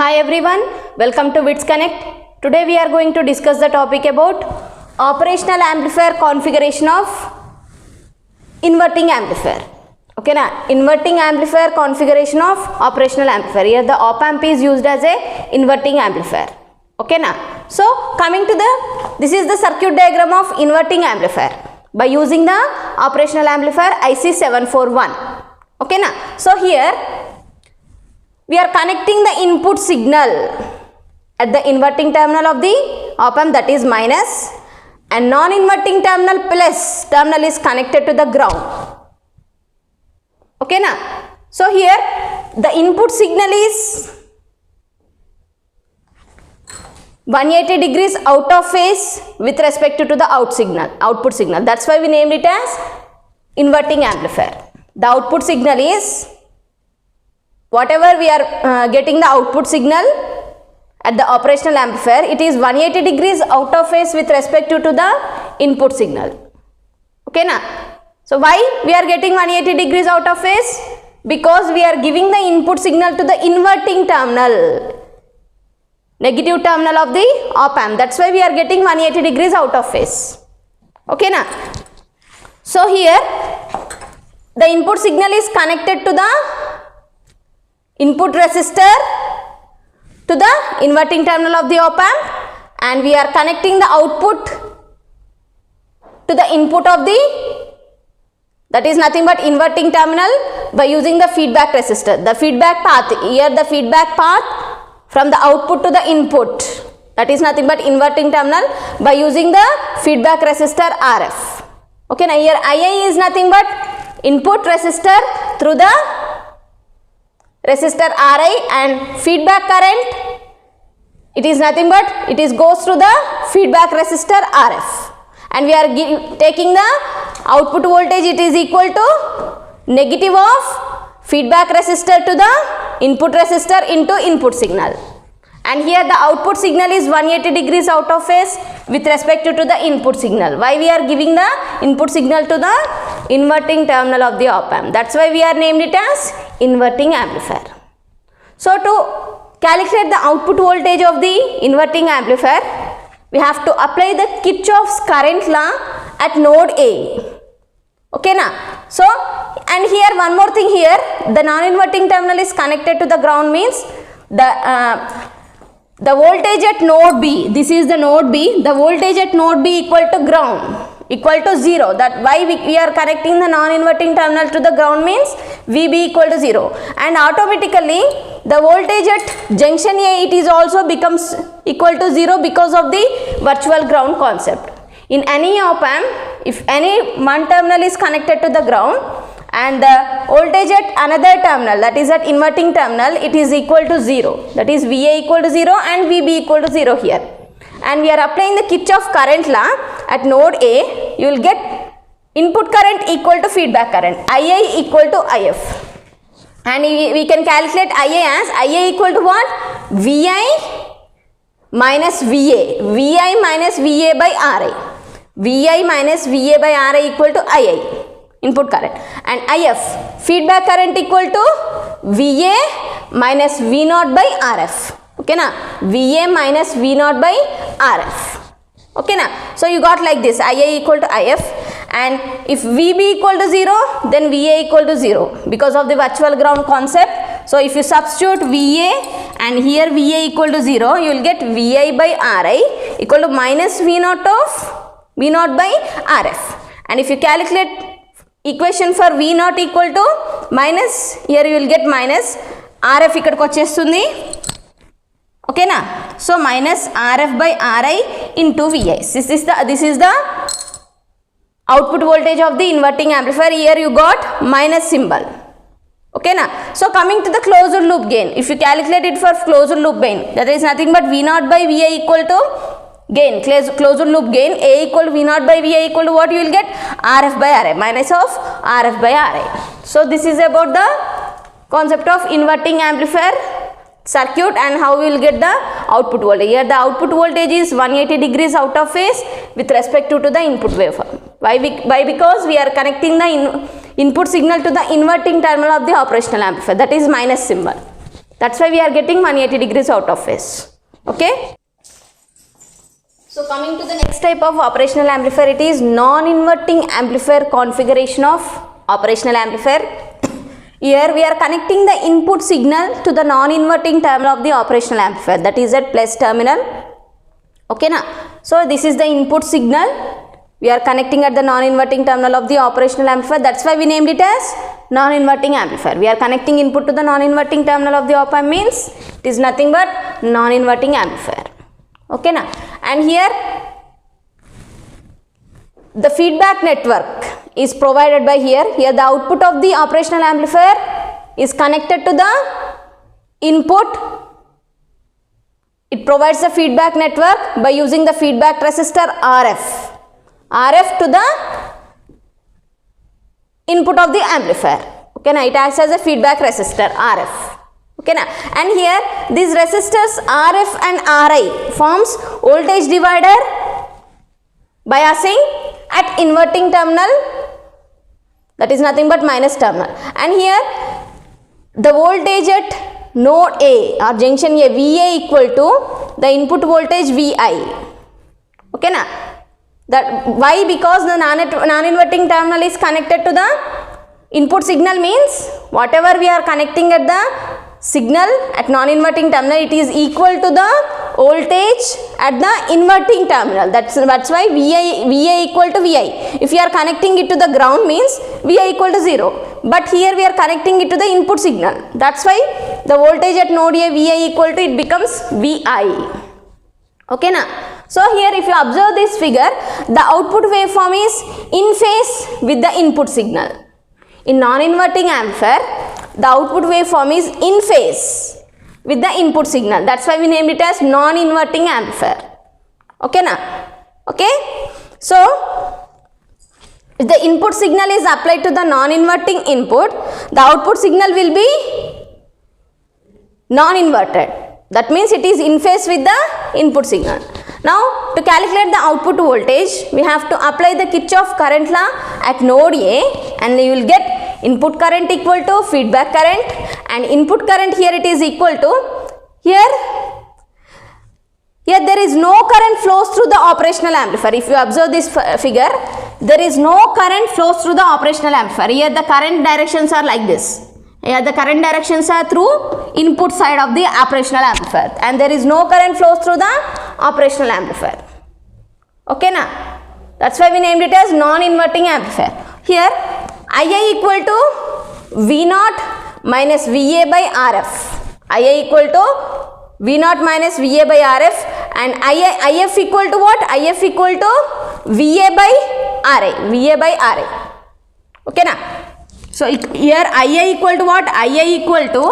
Hi everyone, welcome to WITS Connect. Today we are going to discuss the topic about operational amplifier configuration of inverting amplifier. Okay na, inverting amplifier configuration of operational amplifier. Here the op amp is used as a inverting amplifier. Okay na. So coming to this is the circuit diagram of inverting amplifier by using the operational amplifier IC 741. Okay na. So here we are connecting the input signal at the inverting terminal of the op amp, that is minus, and non-inverting terminal plus terminal is connected to the ground. Okay na. So here the input signal is 180 degrees out of phase with respect to the output signal. That's why we named it as inverting amplifier. The output signal is whatever we are getting the output signal at the operational amplifier, it is 180 degrees out of phase with respect to the input signal. Okay na. So why we are getting 180 degrees out of phase? Because we are giving the input signal to the inverting terminal, negative terminal of the op amp. That's why we are getting 180 degrees out of phase. Okay na. So here the input signal is connected to the input resistor to the inverting terminal of the op amp, and we are connecting the output to the input of the, that is nothing but inverting terminal, by using the feedback resistor. The feedback path, here the feedback path from the output to the input, that is nothing but inverting terminal, by using the feedback resistor RF. Okay, now here II is nothing but input resistor through the resistor Ri, and feedback current, it is nothing but it is goes through the feedback resistor RF, and we are taking the output voltage, it is equal to negative of feedback resistor to the input resistor into input signal, and here the output signal is 180 degrees out of phase with respect to the input signal. Why we are giving the input signal to the inverting terminal of the op amp? That's why we are named it as inverting amplifier. So to calculate the output voltage of the inverting amplifier, we have to apply the Kirchhoff's current law at node A. Okay na. So, and here one more thing, here the non-inverting terminal is connected to the ground, means the voltage at node B, this is the node B, the voltage at node B equal to ground, equal to 0. That why we are connecting the non-inverting terminal to the ground, means VB equal to 0, and automatically the voltage at junction A, it is also becomes equal to 0 because of the virtual ground concept. In any op amp, if any one terminal is connected to the ground and the voltage at another terminal, that is at inverting terminal, it is equal to 0, that is VA equal to 0 and VB equal to 0 here, and we are applying the Kirchhoff current law at node A, you will get input current equal to feedback current, II equal to IF, and we can calculate IA as IA equal to what? VI minus VA, VI minus VA by RI, VI minus VA by RI equal to II, input current, and IF, feedback current equal to VA minus V0 by RF. Okay na, VA minus V0 by RF. Okay na. So you got like this, IA equal to IF, and if VB equal to 0, then VA equal to 0 because of the virtual ground concept. So if you substitute VA and here VA equal to 0, you will get VI by RI equal to minus V0 of V0 by RF, and if you calculate equation for V0 equal to minus, here you will get minus RF ikkadiki vachestundi. Okay na. So minus RF by RI into VI. This is the output voltage of the inverting amplifier. Here you got minus symbol. Okay na. So coming to the closed loop gain, if you calculate it for closed loop gain, that is nothing but V0 by VI equal to gain, closed loop gain, A equal to V0 by VI equal to what you will get? RF by RI, minus of RF by RI. So this is about the concept of inverting amplifier circuit and how we will get the output voltage. Here the output voltage is 180 degrees out of phase with respect to the input waveform. Why? Because we are connecting the input signal to the inverting terminal of the operational amplifier, that is minus symbol. That's why we are getting 180 degrees out of phase. Okay. So coming to the next type of operational amplifier, it is non-inverting amplifier configuration of operational amplifier. Here we are connecting the input signal to the non-inverting terminal of the operational amplifier, that is at plus terminal. Okay na? So this is the input signal. We are connecting at the non-inverting terminal of the operational amplifier. That's why we named it as non-inverting amplifier. We are connecting input to the non-inverting terminal of the op amp means it is nothing but non-inverting amplifier. Okay na? And here the feedback network is provided by here. Here the output of the operational amplifier is connected to the input. It provides the feedback network by using the feedback resistor RF to the input of the amplifier. Okay na? It acts as a feedback resistor RF. Okay na? And here these resistors RF and RI forms voltage divider biasing at inverting terminal, that is nothing but minus terminal. And here the voltage at node A or junction A, VA equal to the input voltage VI. Okay na? That why? Because the non-inverting terminal is connected to the input signal, means whatever we are connecting at the signal at non-inverting terminal, it is equal to the voltage at the inverting terminal. That's why VA equal to VI. If you are connecting it to the ground, means VI equal to 0. But here we are connecting it to the input signal. That's why the voltage at node A, VI equal to, it becomes VI. Okay na? So here if you observe this figure, the output waveform is in phase with the input signal. In non-inverting amplifier, the output waveform is in phase with the input signal. That's why we named it as non-inverting amplifier. Okay na? Okay. So if the input signal is applied to the non-inverting input, the output signal will be non-inverted. That means it is in phase with the input signal. Now to calculate the output voltage, we have to apply the Kirchhoff current law at node A, and you will get input current equal to feedback current, and input current here it is equal to, here there is no current flows through the operational amplifier. If you observe this figure, there is no current flows through the operational amplifier. Here the current directions are like this. Here the current directions are through input side of the operational amplifier, and there is no current flows through the operational amplifier. Okay na? That's why we named it as non-inverting amplifier. Here II equal to V0 minus VA by RF. II equal to V0 minus VA by RF, and IF equal to what? IF equal to VA by RI. VA by RI. Okay na? So here IA equal to what? IA equal to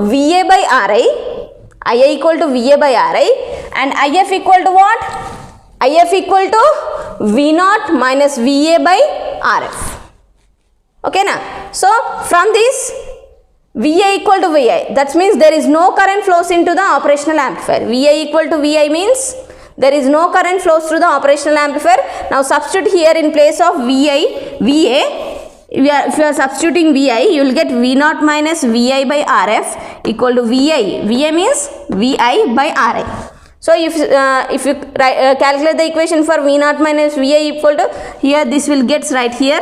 VA by RI. IA equal to VA by RI, and IF equal to what? IF equal to V0 minus VA by RF. Okay na? So from this VA equal to VI, that means there is no current flows into the operational amplifier. VA equal to VI means there is no current flows through the operational amplifier. Now substitute here in place of VA. If you are substituting VI, you will get V0 minus VI by RF equal to VI. VA means VI by RI. So if you calculate the equation for V0 minus VI equal to, here this will get right here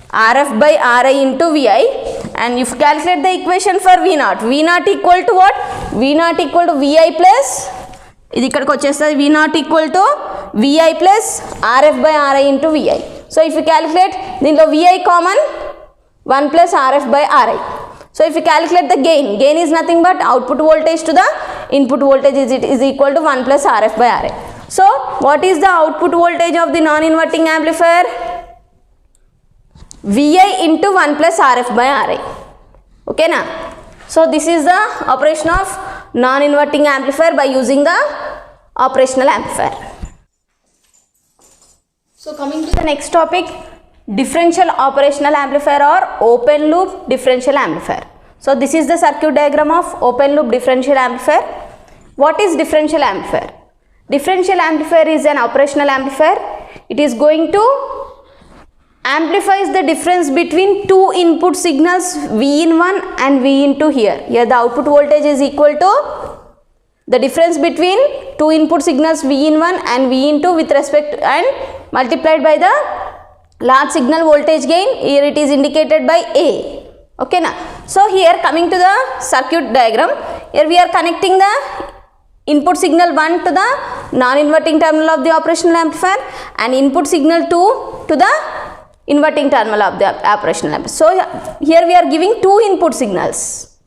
RF by RI into VI, and if you calculate the equation for V0 equal to what? V0 equal to VI plus, ఇది ఇక్కడికి వచ్చేస్తుంది V0 equal to VI plus RF by RI into VI. So if you calculate, దీంట్లో VI common 1 plus RF by RI. So if you calculate the gain is nothing but output voltage to the input voltage is equal to 1 plus RF by RI. So what is the output voltage of the non-inverting amplifier? VI into 1 plus RF by RI. Okay na? So this is the operation of non-inverting amplifier by using the operational amplifier. So coming to the next topic, differential operational amplifier or open loop differential amplifier. So this is the circuit diagram of open loop differential amplifier. What is differential amplifier? Differential amplifier is an operational amplifier. It is going to amplifies the difference between two input signals V in 1 and V in 2 here. Here the output voltage is equal to the difference between two input signals V in 1 and V in 2 with respect and multiplied by the large signal voltage gain. Here it is indicated by A. Okay na. So here coming to the circuit diagram, here we are connecting the input signal 1 to the non-inverting terminal of the operational amplifier and input signal 2 to the inverting terminal of the operational amplifier. So here we are giving two input signals.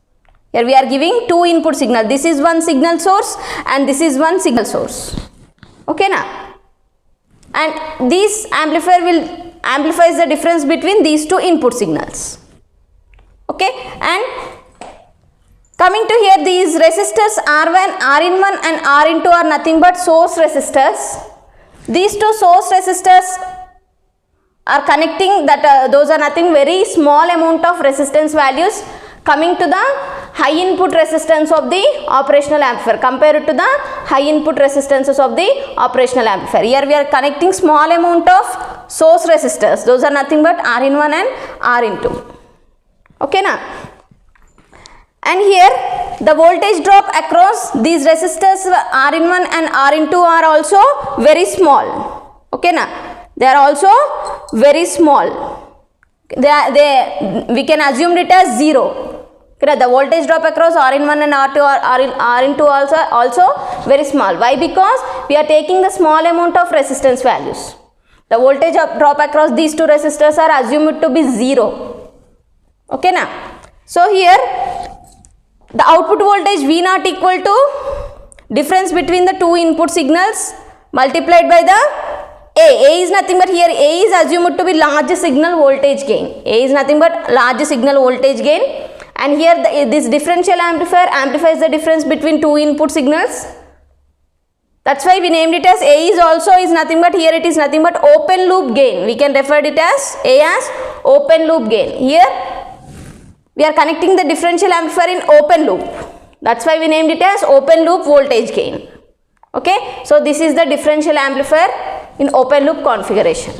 Here we are giving two input signal. This is one signal source and this is one signal source. Okay na. And this amplifier will amplifies the difference between these two input signals. Okay, and coming to here, these resistors R1, R in 1 and R in 2 are nothing but source resistors. These two source resistors are connecting that those are nothing very small amount of resistance values coming to the high input resistance of the operational amplifier compared to the high input resistances of the operational amplifier. Here we are connecting small amount of source resistors. Those are nothing but R in 1 and R in 2. Okay na. And here the voltage drop across these resistors R in 1 and R in 2 are also very small. Okay na. They are also very small. We can assume it as 0. Okay, the voltage drop across R in 1 and R2 or R in 2 also very small. Why? Because we are taking the small amount of resistance values. The voltage drop across these two resistors are assumed to be 0. Okay na. So here the output voltage V naught equal to difference between the two input signals multiplied by the A is nothing but here A is assumed to be large signal voltage gain. A is nothing but large signal voltage gain, and here this differential amplifier amplifies the difference between two input signals. That's why we named it as A is also is nothing but here it is nothing but open loop gain. We can refer it as A as open loop gain. Here we are connecting the differential amplifier in open loop. That's why we named it as open loop voltage gain. Okay. So this is the differential amplifier in open loop configuration.